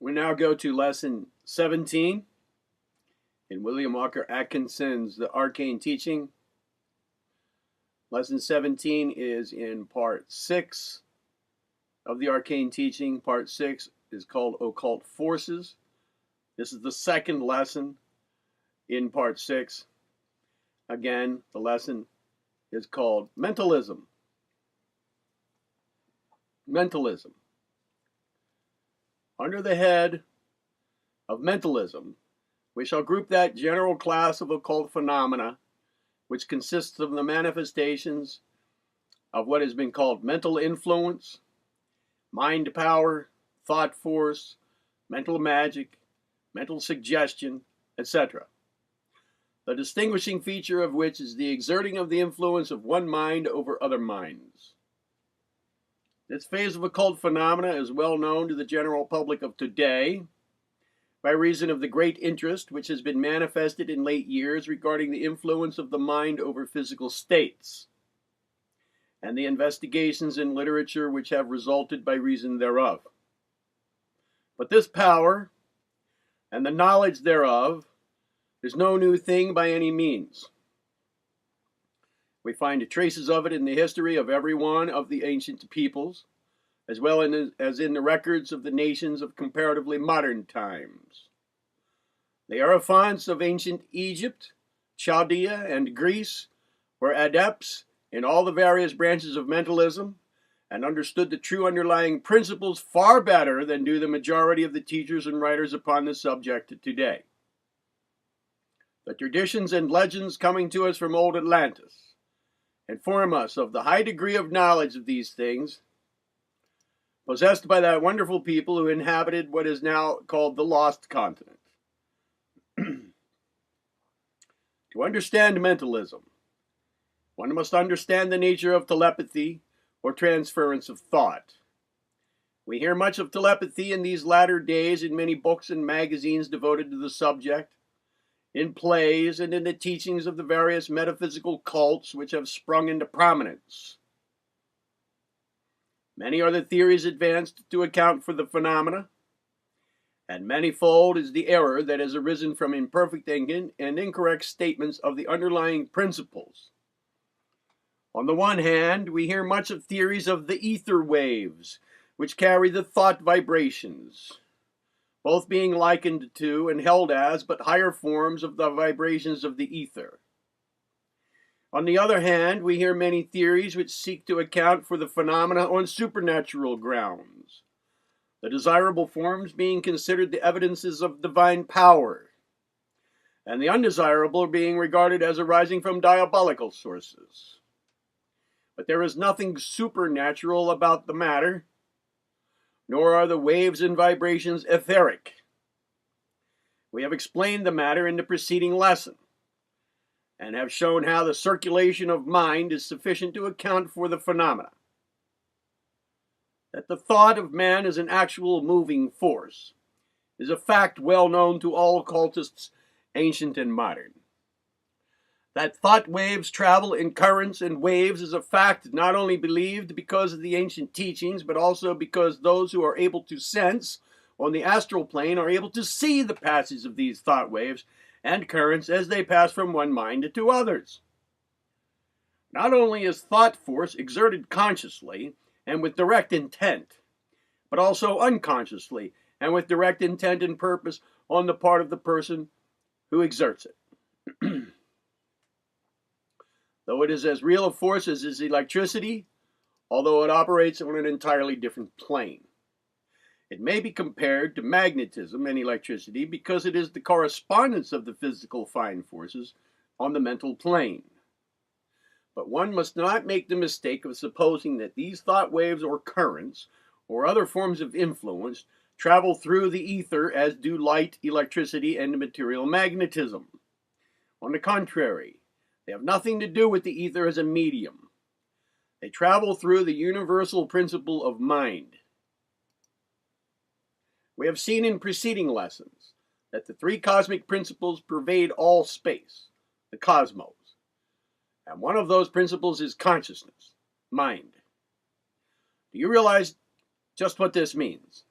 We now go to lesson 17 in William Walker Atkinson's The Arcane Teaching. Lesson 17 is in part 6 of the Arcane Teaching. Part 6 is called Occult Forces. This is the second lesson in part 6. Again, the lesson is called Mentalism. Mentalism. Under the head of mentalism, we shall group that general class of occult phenomena which consists of the manifestations of what has been called mental influence, mind power, thought force, mental magic, mental suggestion, etc. The distinguishing feature of which is the exerting of the influence of one mind over other minds. This phase of occult phenomena is well known to the general public of today by reason of the great interest which has been manifested in late years regarding the influence of the mind over physical states, and the investigations in literature which have resulted by reason thereof. But this power, and the knowledge thereof, is no new thing by any means. We find traces of it in the history of every one of the ancient peoples, as well as in the records of the nations of comparatively modern times. The Hierophants of ancient Egypt, Chaldea, and Greece were adepts in all the various branches of mentalism and understood the true underlying principles far better than do the majority of the teachers and writers upon the subject today. The traditions and legends coming to us from old Atlantis inform us of the high degree of knowledge of these things possessed by that wonderful people who inhabited what is now called the Lost Continent. To understand mentalism, one must understand the nature of telepathy or transference of thought. We hear much of telepathy in these latter days in many books and magazines devoted to the subject, in plays, and in the teachings of the various metaphysical cults which have sprung into prominence. Many are the theories advanced to account for the phenomena, and manifold is the error that has arisen from imperfect and incorrect statements of the underlying principles. On the one hand, we hear much of theories of the ether waves, which carry the thought vibrations, both being likened to and held as but higher forms of the vibrations of the ether. On the other hand, we hear many theories which seek to account for the phenomena on supernatural grounds, the desirable forms being considered the evidences of divine power, and the undesirable being regarded as arising from diabolical sources. But there is nothing supernatural about the matter, nor are the waves and vibrations etheric. We have explained the matter in the preceding lesson, and have shown how the circulation of mind is sufficient to account for the phenomena. That the thought of man is an actual moving force is a fact well known to all occultists, ancient and modern. That thought waves travel in currents and waves is a fact not only believed because of the ancient teachings, but also because those who are able to sense on the astral plane are able to see the passage of these thought waves and currents as they pass from one mind to others. Not only is thought force exerted consciously and with direct intent, but also unconsciously and with direct intent and purpose on the part of the person who exerts it. Though it is as real a force as is electricity, although it operates on an entirely different plane. It may be compared to magnetism and electricity because it is the correspondence of the physical fine forces on the mental plane. But one must not make the mistake of supposing that these thought waves or currents or other forms of influence travel through the ether as do light, electricity, and material magnetism. On the contrary, they have nothing to do with the ether as a medium. They travel through the universal principle of mind. We have seen in preceding lessons that the three cosmic principles pervade all space, the cosmos, and one of those principles is consciousness, mind. Do you realize just what this means?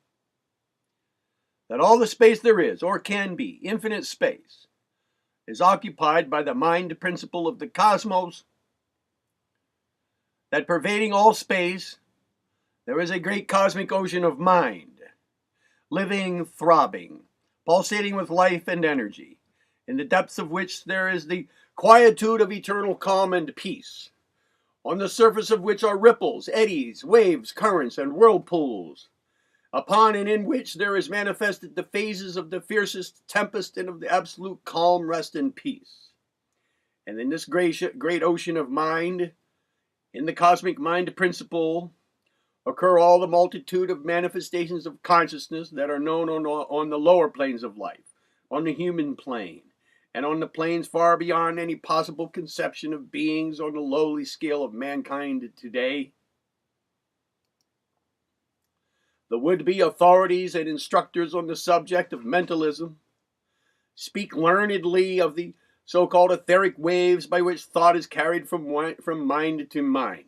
that all the space there is, or can be, infinite space, is occupied by the mind principle of the cosmos, that pervading all space, there is a great cosmic ocean of mind, living, throbbing, pulsating with life and energy, in the depths of which there is the quietude of eternal calm and peace, on the surface of which are ripples, eddies, waves, currents, and whirlpools, upon and in which there is manifested the phases of the fiercest tempest and of the absolute calm, rest, and peace. And in this great ocean of mind, in the cosmic mind principle, occur all the multitude of manifestations of consciousness that are known on the lower planes of life, on the human plane, and on the planes far beyond any possible conception of beings on the lowly scale of mankind today. The would-be authorities and instructors on the subject of mentalism speak learnedly of the so-called etheric waves by which thought is carried from mind to mind.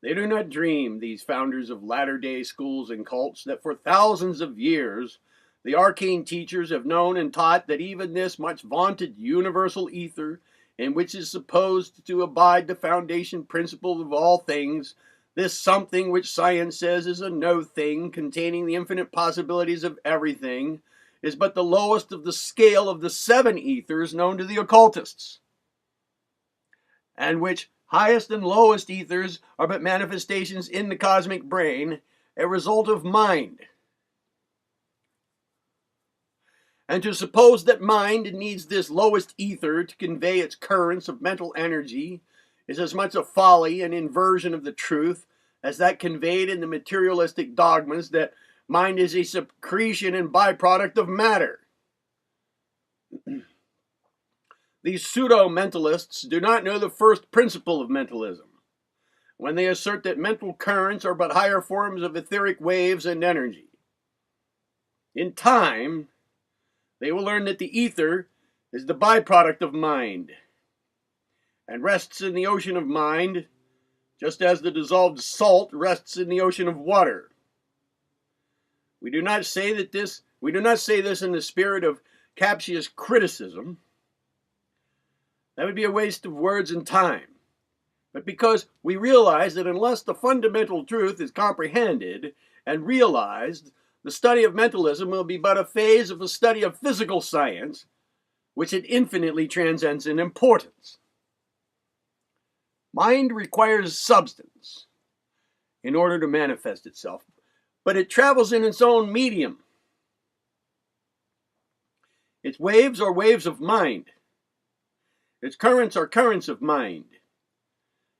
They do not dream, these founders of latter-day schools and cults, that for thousands of years the arcane teachers have known and taught that even this much vaunted universal ether, in which is supposed to abide the foundation principle of all things, this something which science says is a no thing, containing the infinite possibilities of everything, is but the lowest of the scale of the 7 ethers known to the occultists, and which highest and lowest ethers are but manifestations in the cosmic brain, a result of mind. And to suppose that mind needs this lowest ether to convey its currents of mental energy is as much a folly and inversion of the truth as that conveyed in the materialistic dogmas that mind is a secretion and byproduct of matter. These pseudo-mentalists do not know the first principle of mentalism, when they assert that mental currents are but higher forms of etheric waves and energy. In time, they will learn that the ether is the byproduct of mind, and rests in the ocean of mind, just as the dissolved salt rests in the ocean of water. We do not say this in the spirit of captious criticism. That would be a waste of words and time. But because we realize that unless the fundamental truth is comprehended and realized, the study of mentalism will be but a phase of the study of physical science, which it infinitely transcends in importance. Mind requires substance in order to manifest itself, but it travels in its own medium. Its waves are waves of mind. Its currents are currents of mind.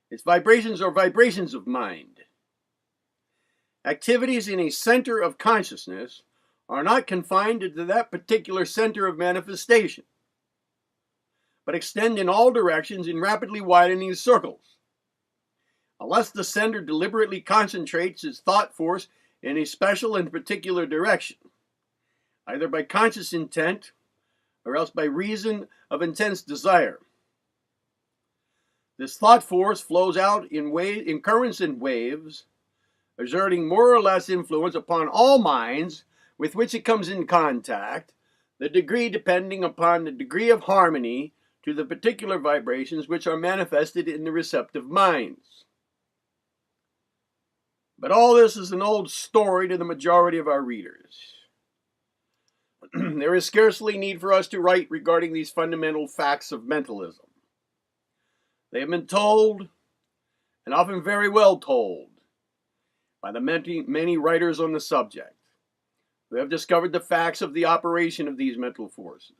Its vibrations are vibrations of mind. Activities in a center of consciousness are not confined to that particular center of manifestation, but extend in all directions in rapidly widening circles. Unless the sender deliberately concentrates its thought force in a special and particular direction, either by conscious intent or else by reason of intense desire. This thought force flows out in currents and waves, exerting more or less influence upon all minds with which it comes in contact, the degree depending upon the degree of harmony to the particular vibrations which are manifested in the receptive minds. But all this is an old story to the majority of our readers. There is scarcely need for us to write regarding these fundamental facts of mentalism. They have been told, and often very well told, by the many writers on the subject, who have discovered the facts of the operation of these mental forces,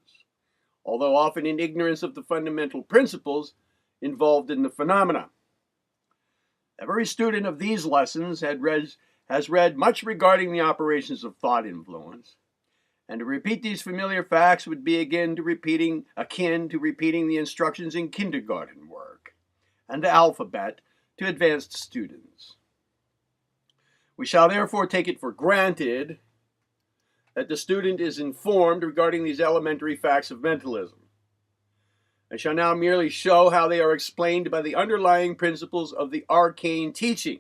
although often in ignorance of the fundamental principles involved in the phenomena. Every student of these lessons has read much regarding the operations of thought influence, and to repeat these familiar facts would be akin to repeating the instructions in kindergarten work and the alphabet to advanced students. We shall therefore take it for granted that the student is informed regarding these elementary facts of mentalism. I shall now merely show how they are explained by the underlying principles of the arcane teaching.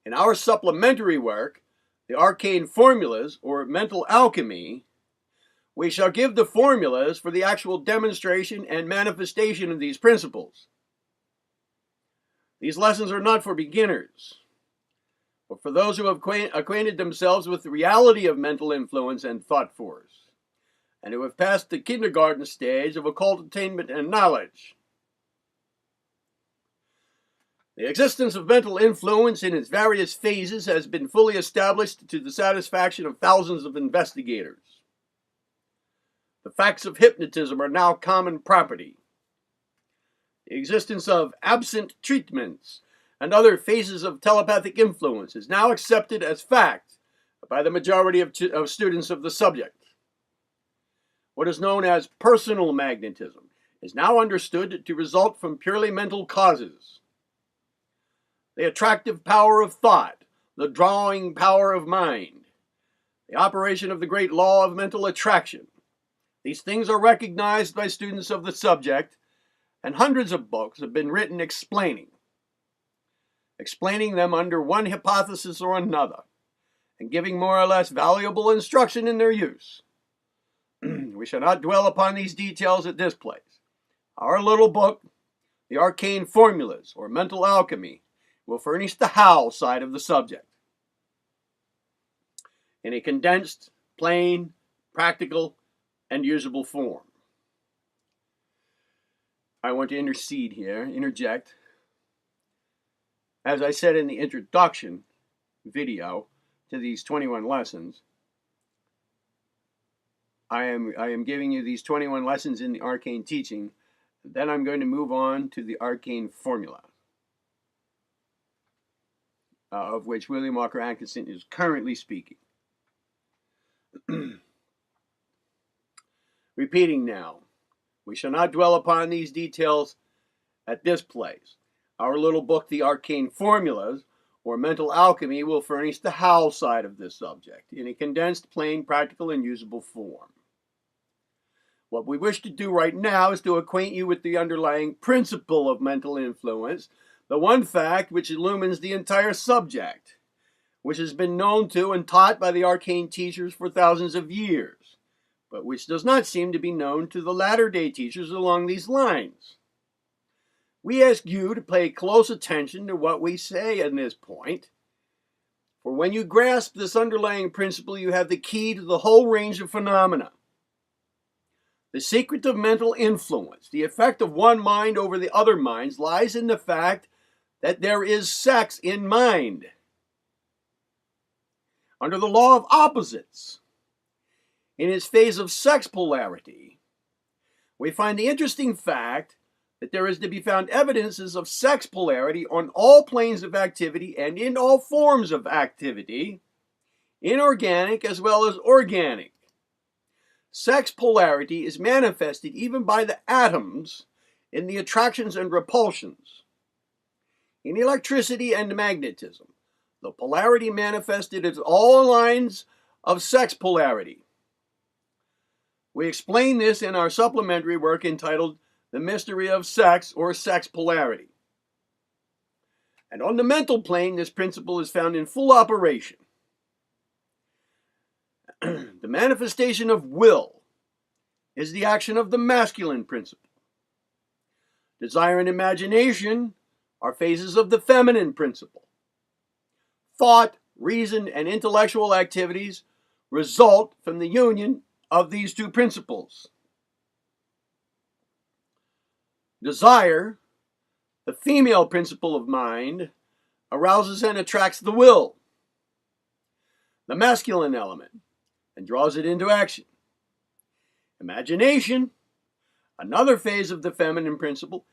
In our supplementary work, the arcane formulas, or mental alchemy, we shall give the formulas for the actual demonstration and manifestation of these principles. These lessons are not for beginners, but for those who have acquainted themselves with the reality of mental influence and thought force, and who have passed the kindergarten stage of occult attainment and knowledge. The existence of mental influence in its various phases has been fully established to the satisfaction of thousands of investigators. The facts of hypnotism are now common property. The existence of absent treatments and other phases of telepathic influence is now accepted as fact by the majority of students of the subject. What is known as personal magnetism is now understood to result from purely mental causes. The attractive power of thought, the drawing power of mind, the operation of the great law of mental attraction. These things are recognized by students of the subject, and hundreds of books have been written explaining them under one hypothesis or another, and giving more or less valuable instruction in their use. We shall not dwell upon these details at this place. Our little book, The Arcane Formulas, or Mental Alchemy, will furnish the how side of the subject in a condensed, plain, practical, and usable form. I want to interject. As I said in the introduction video to these 21 lessons, I am giving you these 21 lessons in the arcane teaching. Then I'm going to move on to the arcane formula, of which William Walker Atkinson is currently speaking. Repeating now, we shall not dwell upon these details at this place. Our little book, The Arcane Formulas, or Mental Alchemy, will furnish the how side of this subject in a condensed, plain, practical, and usable form. What we wish to do right now is to acquaint you with the underlying principle of mental influence, the one fact which illumines the entire subject, which has been known to and taught by the arcane teachers for thousands of years, but which does not seem to be known to the latter-day teachers along these lines. We ask you to pay close attention to what we say at this point, for when you grasp this underlying principle, you have the key to the whole range of phenomena. The secret of mental influence, the effect of one mind over the other minds, lies in the fact that there is sex in mind. Under the law of opposites, in its phase of sex polarity, we find the interesting fact that there is to be found evidences of sex polarity on all planes of activity and in all forms of activity, inorganic as well as organic. Sex polarity is manifested even by the atoms in the attractions and repulsions. In electricity and magnetism, the polarity manifested is all lines of sex polarity. We explain this in our supplementary work entitled The Mystery of Sex, or Sex Polarity. And on the mental plane, this principle is found in full operation. The manifestation of will is the action of the masculine principle. Desire and imagination are phases of the feminine principle. Thought, reason, and intellectual activities result from the union of these two principles. Desire, the female principle of mind, arouses and attracts the will, the masculine element, and draws it into action. Imagination, another phase of the feminine principle,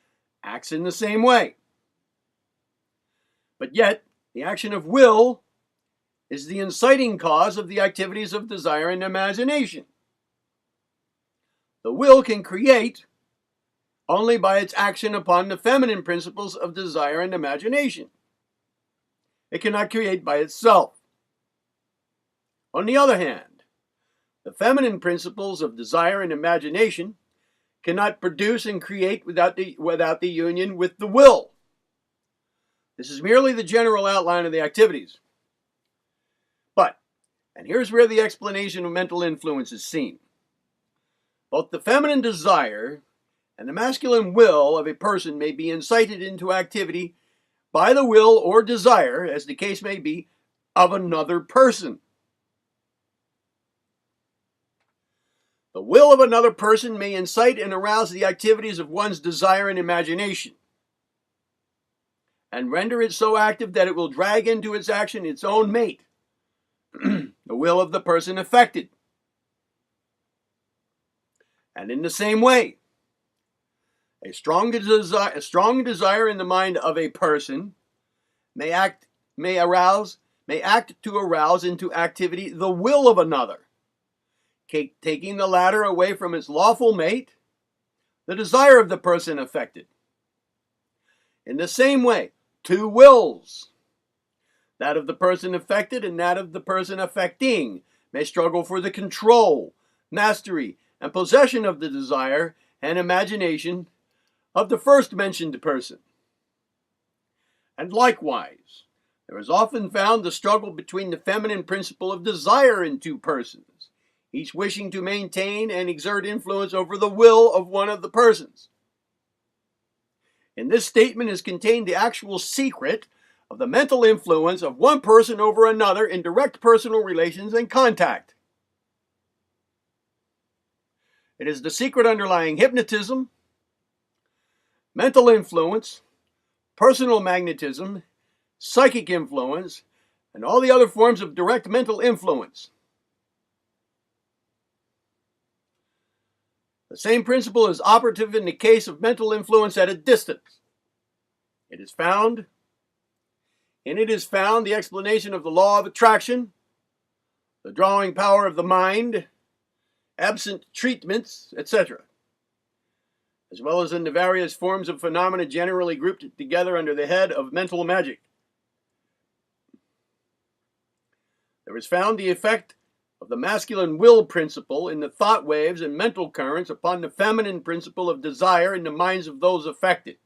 acts in the same way. But yet, the action of will is the inciting cause of the activities of desire and imagination. The will can create only by its action upon the feminine principles of desire and imagination. It cannot create by itself. On the other hand, the feminine principles of desire and imagination cannot produce and create without the union with the will. This is merely the general outline of the activities. But And here's where the explanation of mental influence is seen. Both the feminine desire and the masculine will of a person may be incited into activity by the will or desire, as the case may be, of another person. The will of another person may incite and arouse the activities of one's desire and imagination, and render it so active that it will drag into its action its own mate, the will of the person affected. And in the same way, a strong desire in the mind of a person may act to arouse into activity the will of another, taking the latter away from its lawful mate, the desire of the person affected. In the same way, two wills, that of the person affected and that of the person affecting, may struggle for the control, mastery, and possession of the desire and imagination of the first mentioned person. And likewise, there is often found the struggle between the feminine principle of desire in two persons, each wishing to maintain and exert influence over the will of one of the persons. In this statement is contained the actual secret of the mental influence of one person over another in direct personal relations and contact. It is the secret underlying hypnotism, mental influence, personal magnetism, psychic influence, and all the other forms of direct mental influence. The same principle is operative in the case of mental influence at a distance. In it is found the explanation of the law of attraction, the drawing power of the mind, absent treatments, etc., as well as in the various forms of phenomena generally grouped together under the head of mental magic. There is found the effect of the masculine will principle in the thought waves and mental currents upon the feminine principle of desire in the minds of those affected.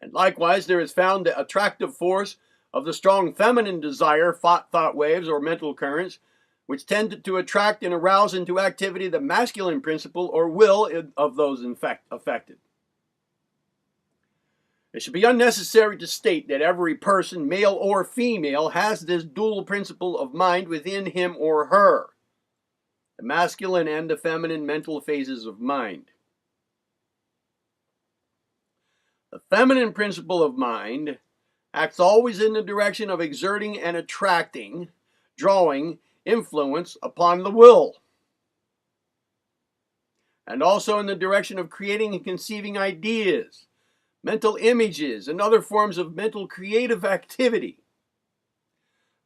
And likewise, there is found the attractive force of the strong feminine desire thought waves or mental currents, which tend to attract and arouse into activity the masculine principle or will of those affected. It should be unnecessary to state that every person, male or female, has this dual principle of mind within him or her, the masculine and the feminine mental phases of mind. The feminine principle of mind acts always in the direction of exerting and attracting, drawing influence upon the will, and also in the direction of creating and conceiving ideas, mental images, and other forms of mental creative activity.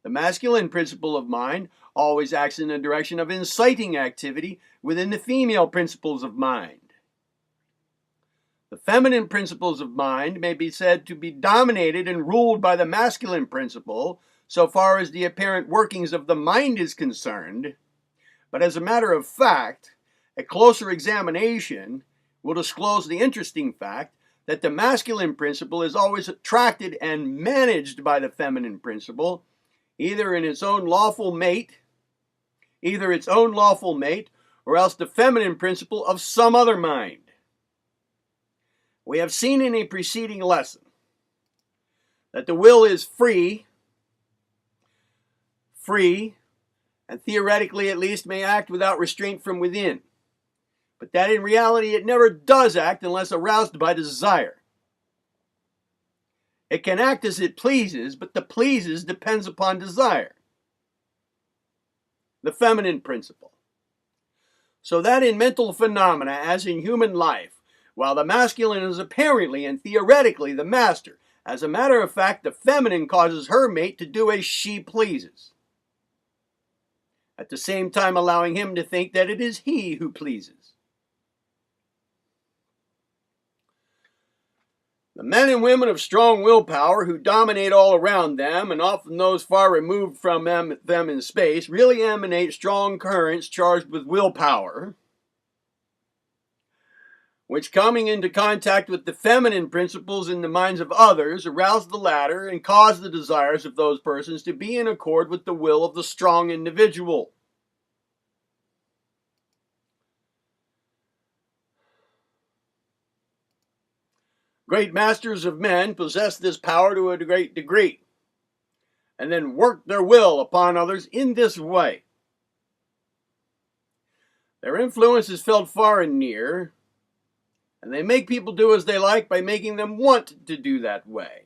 The masculine principle of mind always acts in the direction of inciting activity within the female principles of mind. The feminine principles of mind may be said to be dominated and ruled by the masculine principle so far as the apparent workings of the mind is concerned, but as a matter of fact, a closer examination will disclose the interesting fact that the masculine principle is always attracted and managed by the feminine principle, either its own lawful mate, or else the feminine principle of some other mind. We have seen in a preceding lesson that the will is free, and theoretically at least may act without restraint from within, but that in reality it never does act unless aroused by desire. It can act as it pleases, but the pleases depends upon desire, the feminine principle. So that in mental phenomena, as in human life, while the masculine is apparently and theoretically the master, as a matter of fact, the feminine causes her mate to do as she pleases, at the same time allowing him to think that it is he who pleases. The men and women of strong willpower who dominate all around them, and often those far removed from them in space, really emanate strong currents charged with willpower, which coming into contact with the feminine principles in the minds of others arouse the latter and cause the desires of those persons to be in accord with the will of the strong individual. Great masters of men possess this power to a great degree, and then work their will upon others in this way. Their influence is felt far and near, and they make people do as they like by making them want to do that way,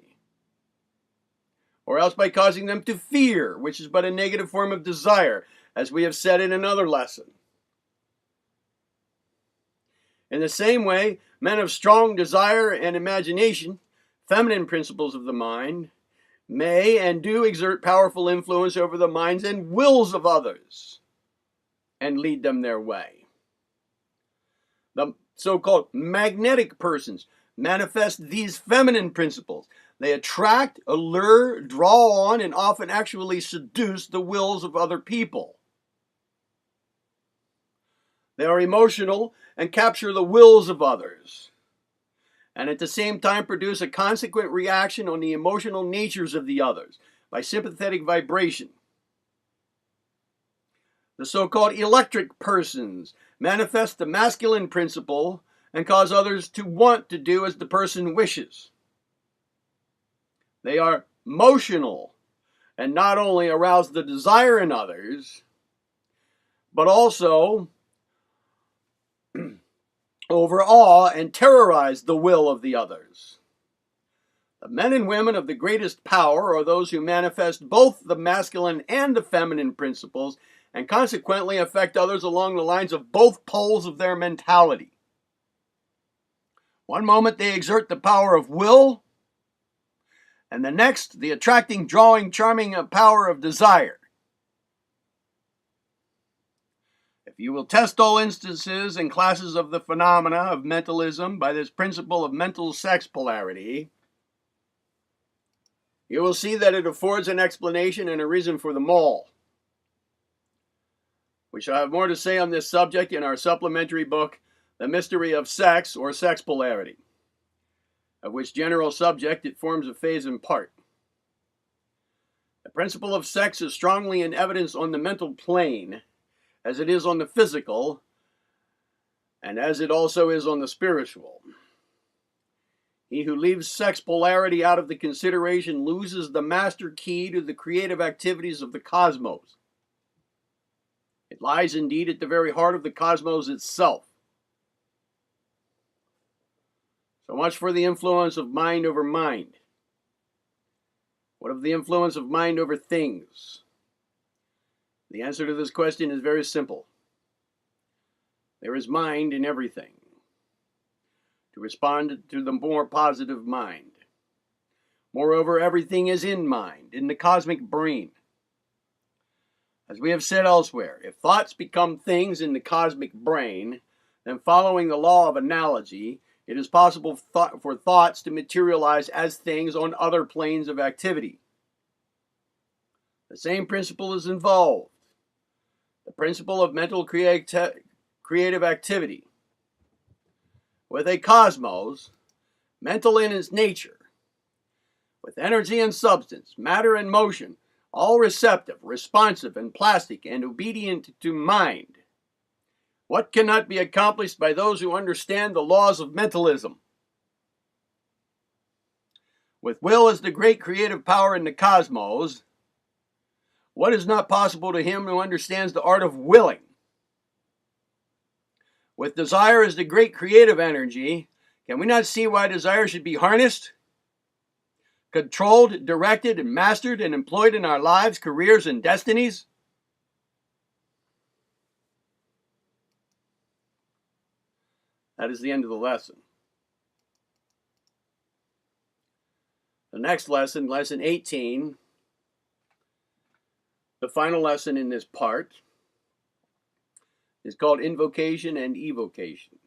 or else by causing them to fear, which is but a negative form of desire, as we have said in another lesson. In the same way, men of strong desire and imagination, feminine principles of the mind, may and do exert powerful influence over the minds and wills of others and lead them their way. The so-called magnetic persons manifest these feminine principles. They attract, allure, draw on, and often actually seduce the wills of other people. They are emotional and capture the wills of others, and at the same time produce a consequent reaction on the emotional natures of the others by sympathetic vibration. The so-called electric persons manifest the masculine principle and cause others to want to do as the person wishes. They are motional and not only arouse the desire in others, but also overawe and terrorize the will of the others. The men and women of the greatest power are those who manifest both the masculine and the feminine principles and consequently affect others along the lines of both poles of their mentality. One moment they exert the power of will, and the next the attracting, drawing, charming power of desire. If you will test all instances and classes of the phenomena of mentalism by this principle of mental sex polarity, you will see that it affords an explanation and a reason for them all. We shall have more to say on this subject in our supplementary book, The Mystery of Sex or Sex Polarity, of which general subject it forms a phase in part. The principle of sex is strongly in evidence on the mental plane, as it is on the physical, and as it also is on the spiritual. He who leaves sex polarity out of the consideration loses the master key to the creative activities of the cosmos. It lies indeed at the very heart of the cosmos itself. So much for the influence of mind over mind. What of the influence of mind over things? The answer to this question is very simple. There is mind in everything. To respond to the more positive mind. Moreover, everything is in mind, in the cosmic brain. As we have said elsewhere, if thoughts become things in the cosmic brain, then following the law of analogy, it is possible for thoughts to materialize as things on other planes of activity. The same principle is involved. The principle of mental creative activity. With a cosmos, mental in its nature, with energy and substance, matter and motion, all receptive, responsive, and plastic, and obedient to mind. What cannot be accomplished by those who understand the laws of mentalism? With will as the great creative power in the cosmos, what is not possible to him who understands the art of willing? With desire as the great creative energy, can we not see why desire should be harnessed, controlled, directed, and mastered, and employed in our lives, careers, and destinies? That is the end of the lesson. The next lesson, lesson 18, the final lesson in this part, is called Invocation and Evocation.